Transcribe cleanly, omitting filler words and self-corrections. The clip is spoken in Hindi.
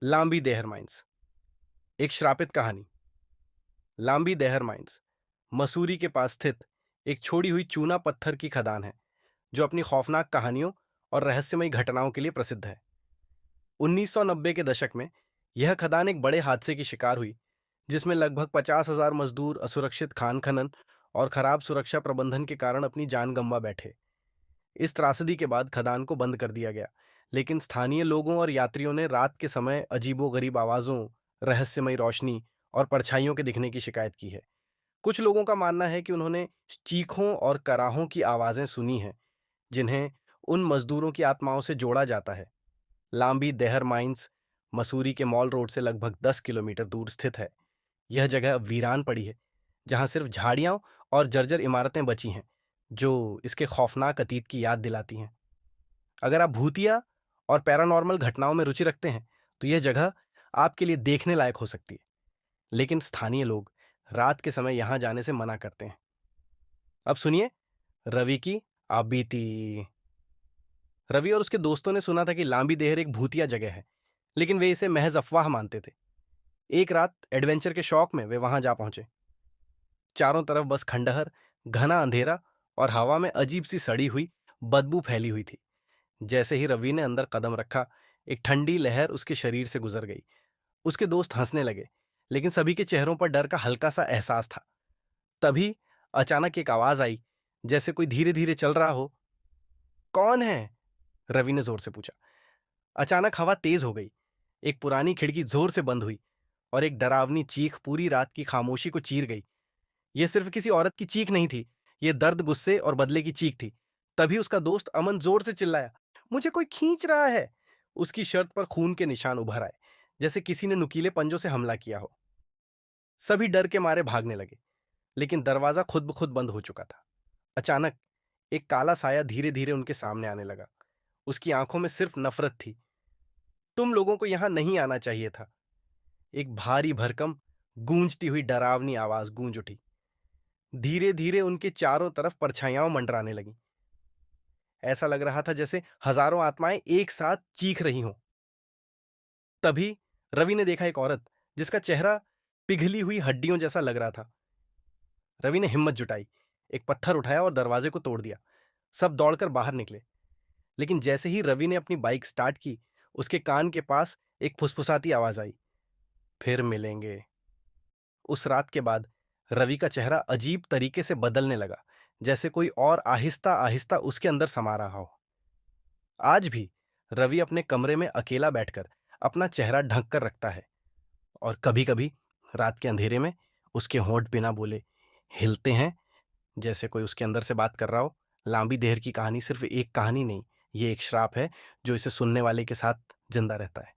लांबी देहर माइंस। एक श्रापित कहानी। लांबी देहर माइंस मसूरी के पास स्थित एक छोड़ी हुई चूना पत्थर की खदान है जो अपनी खौफनाक कहानियों और रहस्यमयी घटनाओं के लिए प्रसिद्ध है। 1990 के दशक में यह खदान एक बड़े हादसे की शिकार हुई जिसमें लगभग 50,000 मजदूर असुरक्षित खान खनन और खराब सुरक्षा प्रबंधन के कारण अपनी जान गंवा बैठे। इस त्रासदी के बाद खदान को बंद कर दिया गया, लेकिन स्थानीय लोगों और यात्रियों ने रात के समय अजीबोगरीब आवाजों, रहस्यमयी रोशनी और परछाइयों के दिखने की शिकायत की है। कुछ लोगों का मानना है कि उन्होंने चीखों और कराहों की आवाजें सुनी हैं, जिन्हें उन मजदूरों की आत्माओं से जोड़ा जाता है। लांबी देहर माइंस मसूरी के मॉल रोड से लगभग 10 किलोमीटर दूर स्थित है। यह जगह अब वीरान पड़ी है, जहां सिर्फ झाड़ियां और जर्जर इमारतें बची हैं, जो इसके खौफनाक अतीत की याद दिलाती हैं। अगर आप भूतिया और पैरानॉर्मल घटनाओं में रुचि रखते हैं, तो यह जगह आपके लिए देखने लायक हो सकती है, लेकिन स्थानीय लोग रात के समय यहां जाने से मना करते हैं। अब सुनिए रवि की आप बीती। रवि और उसके दोस्तों ने सुना था कि लांबी देहर एक भूतिया जगह है, लेकिन वे इसे महज अफवाह मानते थे। एक रात एडवेंचर के शौक में वे वहां जा पहुंचे। चारों तरफ बस खंडहर, घना अंधेरा और हवा में अजीब सी सड़ी हुई बदबू फैली हुई थी। जैसे ही रवि ने अंदर कदम रखा, एक ठंडी लहर उसके शरीर से गुजर गई। उसके दोस्त हंसने लगे, लेकिन सभी के चेहरों पर डर का हल्का सा एहसास था। तभी अचानक एक आवाज आई, जैसे कोई धीरे धीरे चल रहा हो। कौन है? रवि ने जोर से पूछा। अचानक हवा तेज हो गई, एक पुरानी खिड़की जोर से बंद हुई और एक डरावनी चीख पूरी रात की खामोशी को चीर गई। यह सिर्फ किसी औरत की चीख नहीं थी, यह दर्द, गुस्से और बदले की चीख थी। तभी उसका दोस्त अमन जोर से चिल्लाया, मुझे कोई खींच रहा है। उसकी शर्ट पर खून के निशान उभर आए, जैसे किसी ने नुकीले पंजों से हमला किया हो। सभी डर के मारे भागने लगे, लेकिन दरवाजा खुद ब खुद बंद हो चुका था। अचानक एक काला साया धीरे धीरे उनके सामने आने लगा। उसकी आंखों में सिर्फ नफरत थी। तुम लोगों को यहां नहीं आना चाहिए था। एक भारी भरकम गूंजती हुई डरावनी आवाज गूंज उठी। धीरे धीरे उनके चारों तरफ परछाइयां मंडराने लगीं। ऐसा लग रहा था जैसे हजारों आत्माएं एक साथ चीख रही हों। तभी रवि ने देखा एक औरत, जिसका चेहरा पिघली हुई हड्डियों जैसा लग रहा था। रवि ने हिम्मत जुटाई, एक पत्थर उठाया और दरवाजे को तोड़ दिया। सब दौड़कर बाहर निकले, लेकिन जैसे ही रवि ने अपनी बाइक स्टार्ट की, उसके कान के पास एक फुसफुसाती आवाज आई, फिर मिलेंगे। उस रात के बाद रवि का चेहरा अजीब तरीके से बदलने लगा, जैसे कोई और आहिस्ता आहिस्ता उसके अंदर समा रहा हो। आज भी रवि अपने कमरे में अकेला बैठकर अपना चेहरा ढक कर रखता है, और कभी कभी रात के अंधेरे में उसके होंठ बिना बोले हिलते हैं, जैसे कोई उसके अंदर से बात कर रहा हो। लांबी देर की कहानी सिर्फ एक कहानी नहीं, ये एक श्राप है जो इसे सुनने वाले के साथ जिंदा रहता है।